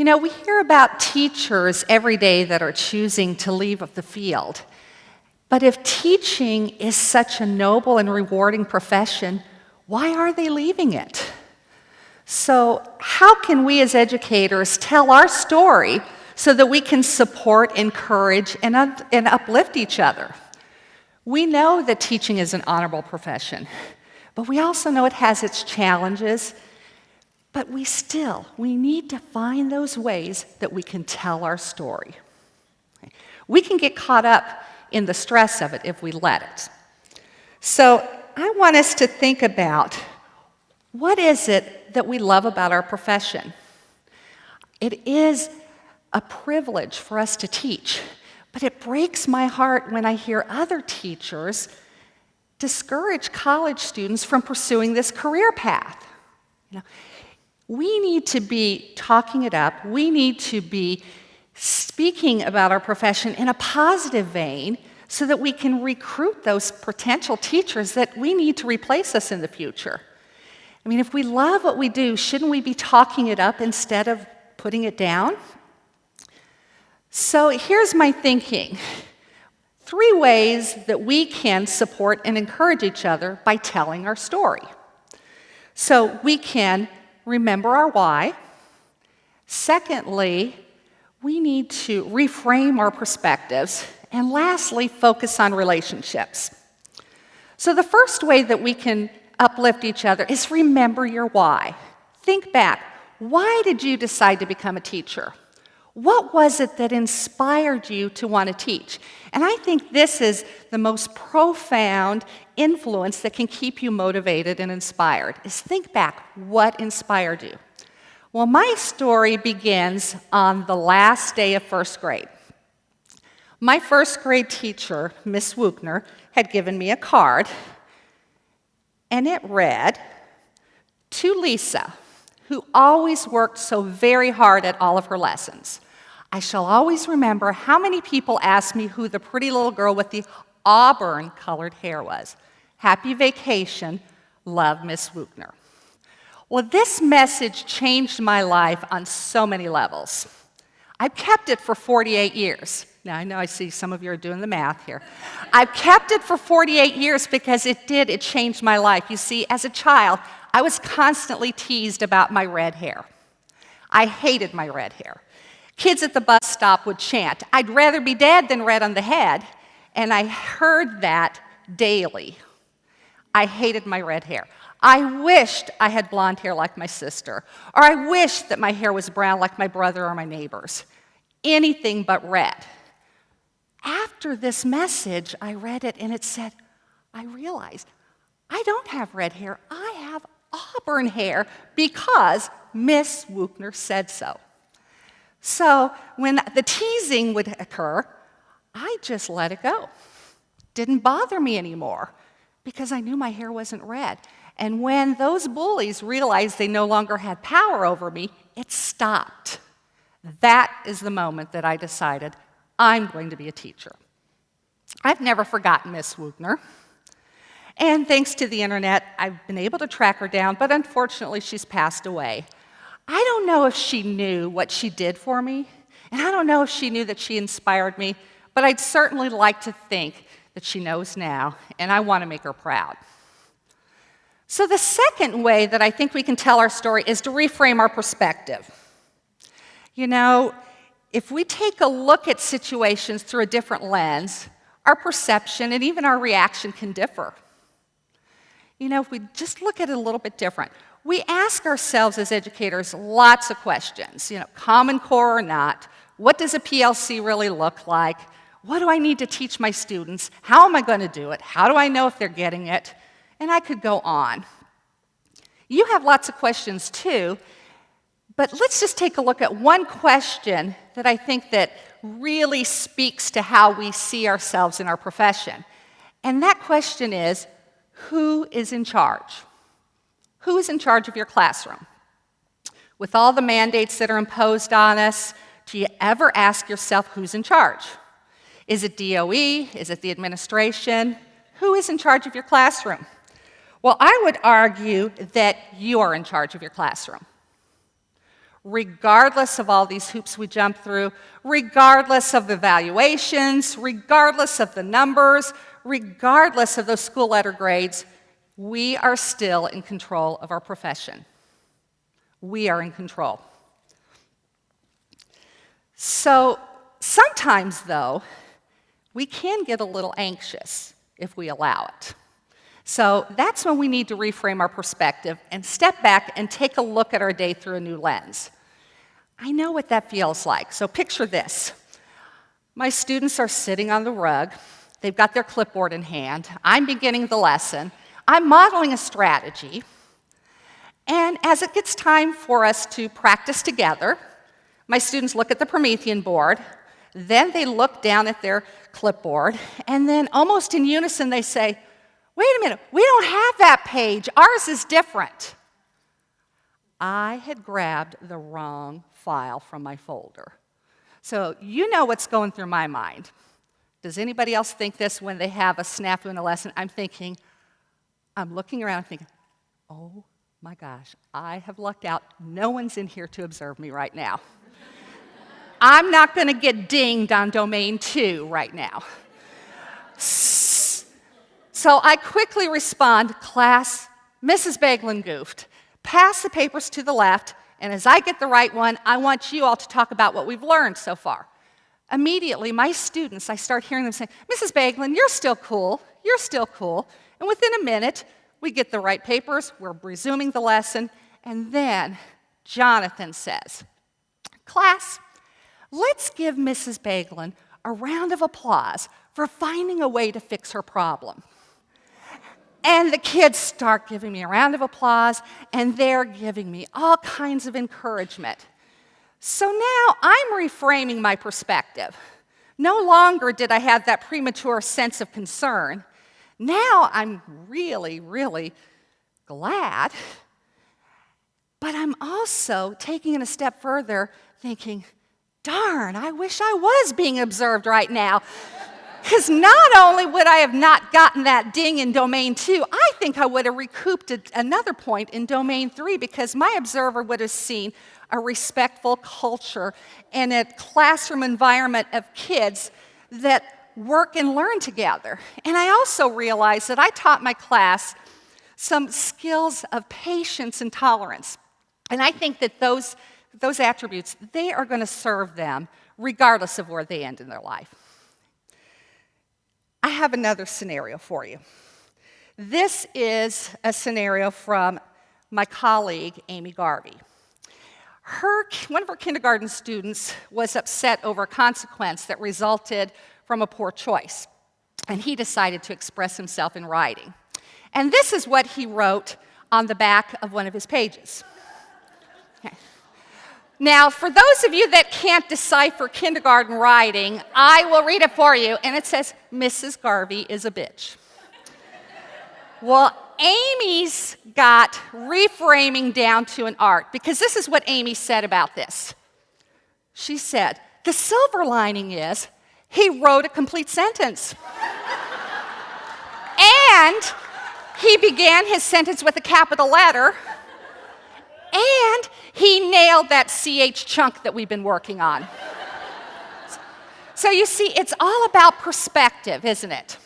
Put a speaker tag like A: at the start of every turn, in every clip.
A: You know, we hear about teachers every day that are choosing to leave the field. But if teaching is such a noble and rewarding profession, why are they leaving it? So how can we as educators tell our story so that we can support, encourage, and uplift each other? We know that teaching is an honorable profession, but we also know it has its challenges. But we need to find those ways that we can tell our story. We can get caught up in the stress of it if we let it. So I want us to think about, what is it that we love about our profession? It is a privilege for us to teach, but it breaks my heart when I hear other teachers discourage college students from pursuing this career path. You know, we need to be talking it up. We need to be speaking about our profession in a positive vein so that we can recruit those potential teachers that we need to replace us in the future. I mean, if we love what we do, shouldn't we be talking it up instead of putting it down? So here's my thinking. 3 ways that we can support and encourage each other by telling our story. So we can remember our why. Secondly, we need to reframe our perspectives. And lastly, focus on relationships. So the first way that we can uplift each other is remember your why. Think back. Why did you decide to become a teacher? What was it that inspired you to want to teach? And I think this is the most profound influence that can keep you motivated and inspired, is think back, what inspired you? Well, my story begins on the last day of first grade. My first grade teacher, Miss Wuchner, had given me a card, and it read, "To Lisa, who always worked so very hard at all of her lessons. I shall always remember how many people asked me who the pretty little girl with the auburn-colored hair was. Happy vacation, love, Miss Wuchner." Well, this message changed my life on so many levels. I've kept it for 48 years. Now, I know I see some of you are doing the math here. I've kept it for 48 years because it changed my life. You see, as a child, I was constantly teased about my red hair. I hated my red hair. Kids at the bus stop would chant, "I'd rather be dead than red on the head," and I heard that daily. I hated my red hair. I wished I had blonde hair like my sister, or I wished that my hair was brown like my brother or my neighbors. Anything but red. After this message, I read it and it said, I realized I don't have red hair, I have auburn hair because Miss Wuchner said so. So when the teasing would occur, I just let it go. Didn't bother me anymore because I knew my hair wasn't red. And when those bullies realized they no longer had power over me, it stopped. That is the moment that I decided I'm going to be a teacher. I've never forgotten Miss Wuchner. And thanks to the internet, I've been able to track her down, but unfortunately, she's passed away. I don't know if she knew what she did for me, and I don't know if she knew that she inspired me, but I'd certainly like to think that she knows now, and I want to make her proud. So the second way that I think we can tell our story is to reframe our perspective. You know, if we take a look at situations through a different lens, our perception and even our reaction can differ. You know, if we just look at it a little bit different, we ask ourselves as educators lots of questions, you know, Common Core or not, what does a PLC really look like? What do I need to teach my students? How am I going to do it? How do I know if they're getting it? And I could go on. You have lots of questions too, but let's just take a look at one question that I think that really speaks to how we see ourselves in our profession. And that question is, who is in charge? Who is in charge of your classroom? With all the mandates that are imposed on us, do you ever ask yourself who's in charge? Is it DOE? Is it the administration? Who is in charge of your classroom? Well, I would argue that you are in charge of your classroom. regardless of all these hoops we jump through, regardless of the evaluations, regardless of the numbers, regardless of those school letter grades, we are still in control of our profession. We are in control. So sometimes, though, we can get a little anxious if we allow it. So that's when we need to reframe our perspective and step back and take a look at our day through a new lens. I know what that feels like. So picture this. My students are sitting on the rug. They've got their clipboard in hand. I'm beginning the lesson. I'm modeling a strategy. And as it gets time for us to practice together, my students look at the Promethean board, then they look down at their clipboard, and then almost in unison they say, "Wait a minute, we don't have that page. Ours is different." I had grabbed the wrong file from my folder. So you know what's going through my mind. Does anybody else think this when they have a snafu in a lesson? I'm looking around thinking, oh my gosh, I have lucked out. No one's in here to observe me right now. I'm not going to get dinged on domain 2 right now. So I quickly respond, "Class, Mrs. Boeglin goofed. Pass the papers to the left, and as I get the right one, I want you all to talk about what we've learned so far." Immediately, my students, I start hearing them say, "Mrs. Boeglin, you're still cool. You're still cool." And within a minute, we get the right papers, we're resuming the lesson, and then Jonathan says, "Class, let's give Mrs. Boeglin a round of applause for finding a way to fix her problem." And the kids start giving me a round of applause, and they're giving me all kinds of encouragement. So now I'm reframing my perspective. No longer did I have that premature sense of concern. Now I'm really, really glad, but I'm also taking it a step further, thinking, darn, I wish I was being observed right now. Because not only would I have not gotten that ding in domain 2, I think I would have recouped another point in domain 3 because my observer would have seen a respectful culture and a classroom environment of kids that work and learn together. And I also realized that I taught my class some skills of patience and tolerance. And I think that those attributes, they are going to serve them regardless of where they end in their life. I have another scenario for you. This is a scenario from my colleague, Amy Garvey. One of her kindergarten students was upset over a consequence that resulted from a poor choice, and he decided to express himself in writing. And this is what he wrote on the back of one of his pages. Okay. Now, for those of you that can't decipher kindergarten writing, I will read it for you, and it says, "Mrs. Garvey is a bitch." Well, Amy's got reframing down to an art, because this is what Amy said about this. She said, "The silver lining is he wrote a complete sentence. And he began his sentence with a capital letter, and he nailed that CH chunk that we've been working on." So you see, it's all about perspective, isn't it?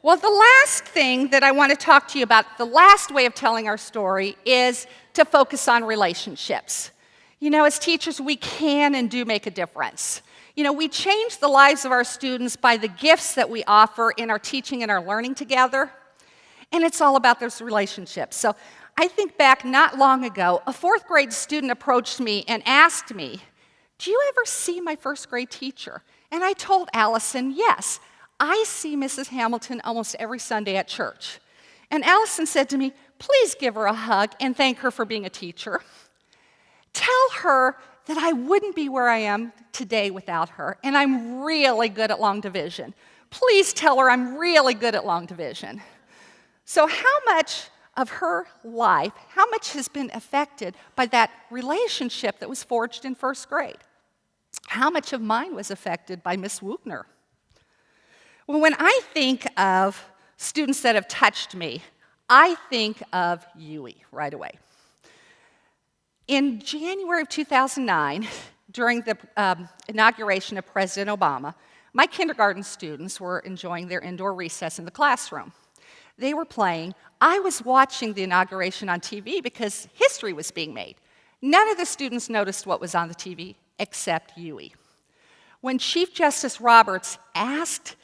A: Well, the last thing that I want to talk to you about, the last way of telling our story, is to focus on relationships. You know, as teachers, we can and do make a difference. You know, we change the lives of our students by the gifts that we offer in our teaching and our learning together, and it's all about those relationships. So I think back not long ago, a 4th grade student approached me and asked me, "Do you ever see my 1st grade teacher?" And I told Allison, "Yes, I see Mrs. Hamilton almost every Sunday at church." And Allison said to me, "Please give her a hug and thank her for being a teacher. Tell her that I wouldn't be where I am today without her, and I'm really good at long division. Please tell her I'm really good at long division." So how much of her life, how much has been affected by that relationship that was forged in 1st grade? How much of mine was affected by Miss Wootner? Well, when I think of students that have touched me, I think of Yui right away. In January of 2009, during the inauguration of President Obama, my kindergarten students were enjoying their indoor recess in the classroom. They were playing. I was watching the inauguration on TV because history was being made. None of the students noticed what was on the TV except Yui. When Chief Justice Roberts asked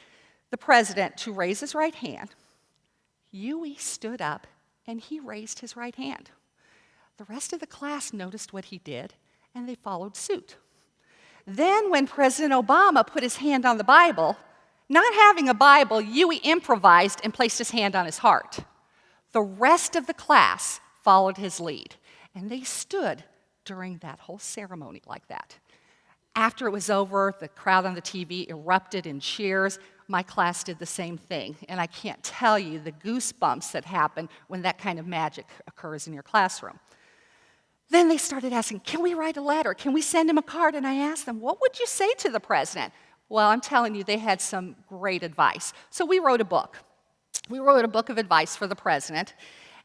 A: the president to raise his right hand, Yui stood up and he raised his right hand. The rest of the class noticed what he did and they followed suit. Then when President Obama put his hand on the Bible, not having a Bible, Yui improvised and placed his hand on his heart. The rest of the class followed his lead, and they stood during that whole ceremony like that. After it was over, the crowd on the TV erupted in cheers. My class did the same thing, and I can't tell you the goosebumps that happen when that kind of magic occurs in your classroom. Then they started asking, can we write a letter? Can we send him a card? And I asked them, what would you say to the president? Well, I'm telling you, they had some great advice. So we wrote a book. We wrote a book of advice for the president,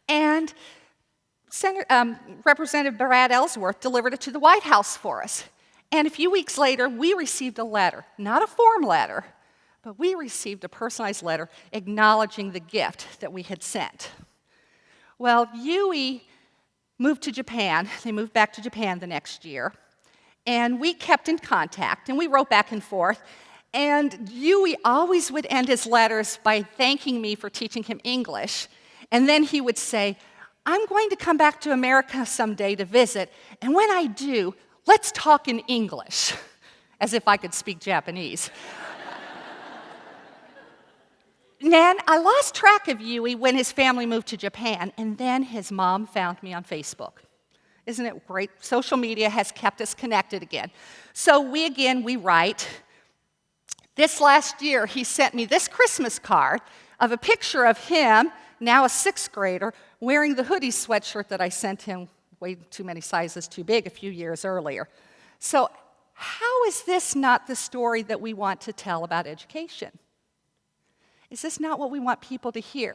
A: and Representative Brad Ellsworth delivered it to the White House for us. And a few weeks later, we received a letter, not a form letter, but we received a personalized letter acknowledging the gift that we had sent. Well, Yui moved to Japan. They moved back to Japan the next year. And we kept in contact, and we wrote back and forth. And Yui always would end his letters by thanking me for teaching him English. And then he would say, I'm going to come back to America someday to visit, and when I do, let's talk in English, as if I could speak Japanese. Then I lost track of Yui when his family moved to Japan, and then his mom found me on Facebook. Isn't it great? Social media has kept us connected again. So we write. This last year, he sent me this Christmas card of a picture of him, now a 6th grader, wearing the hoodie sweatshirt that I sent him way too many sizes too big a few years earlier. So how is this not the story that we want to tell about education? Is this not what we want people to hear?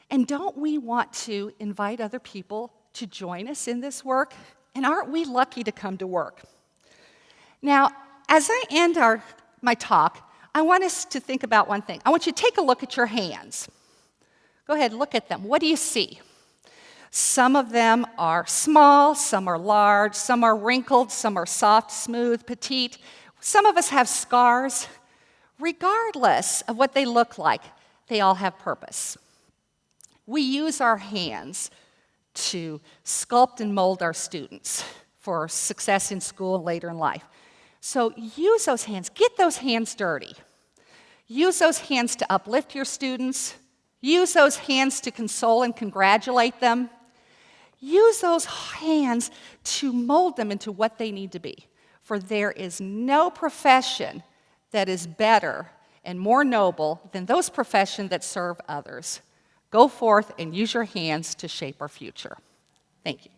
A: And don't we want to invite other people to join us in this work? And aren't we lucky to come to work? Now, as I end my talk, I want us to think about one thing. I want you to take a look at your hands. Go ahead, look at them. What do you see? Some of them are small, some are large, some are wrinkled, some are soft, smooth, petite. Some of us have scars. Regardless of what they look like, they all have purpose. We use our hands to sculpt and mold our students for success in school and later in life. So use those hands. Get those hands dirty. Use those hands to uplift your students. Use those hands to console and congratulate them. Use those hands to mold them into what they need to be. For there is no profession that is better and more noble than those professions that serve others. Go forth and use your hands to shape our future. Thank you.